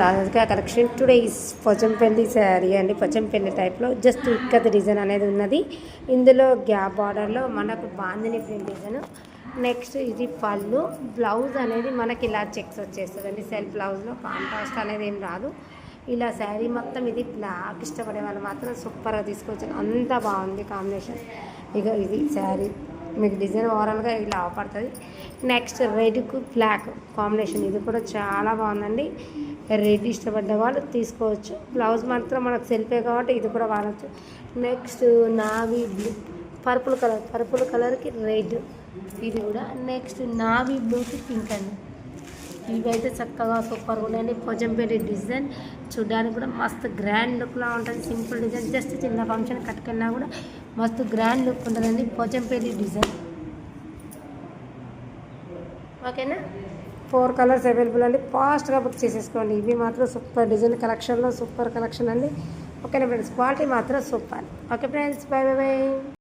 Radhika collection. Today is Pochampally sari అండి. పోచంపల్లి టైప్లో just ఇక్కత design అనేది ఉన్నది. ఇందులో గ్యాప్ బార్డర్లో మనకు బాందిని ప్రింట్ డిజైన్. నెక్స్ట్ ఇది పళ్ళు. బ్లౌజ్ అనేది మనకి ఇలా చెక్స్ వచ్చేస్తుందండి. సెల్ఫ్ బ్లౌజ్లో కాంట్రాస్ట్ అనేది ఏం రాదు. ఇలా శారీ మొత్తం ఇది బ్లాక్ ఇష్టపడే వాళ్ళు మాత్రం సూపర్గా తీసుకొచ్చారు. అంత బాగుంది కాంబినేషన్. ఇక ఇది శారీ మీకు డిజైన్ ఓవరాల్గా ఇలా అవపడుతుంది. నెక్స్ట్ రెడ్కు బ్లాక్ కాంబినేషన్, ఇది కూడా చాలా బాగుందండి. రెడ్ ఇష్టపడ్డ వాళ్ళు తీసుకోవచ్చు. బ్లౌజ్ మాత్రం మనకు సెల్ఫే కాబట్టి ఇది కూడా వాడచ్చు. నెక్స్ట్ నావీ బ్లూ, పర్పుల్ కలర్కి రెడ్, ఇది కూడా. నెక్స్ట్ నావీ బ్లూకి పింక్ అండి. ఇవైతే చక్కగా సూపర్గా ఉన్నాయండి. పోచంపల్లి డిజైన్ చూడడానికి కూడా మస్తు గ్రాండ్ లుక్లా ఉంటుంది. సింపుల్ డిజైన్, జస్ట్ చిన్న ఫంక్షన్ కట్టుకున్నా కూడా మస్తు గ్రాండ్ లుక్ ఉంటుందండి పోచంపల్లి డిజైన్. ఓకేనా, 4 కలర్స్ అవైలబుల్ అండి. ఫాస్ట్గా బుక్ చేసేసుకోండి. ఇవి మాత్రం సూపర్ డిజైన్ కలెక్షన్లో సూపర్ కలెక్షన్ అండి. ఓకేనా ఫ్రెండ్స్, క్వాలిటీ మాత్రం super. Okay friends, by by by.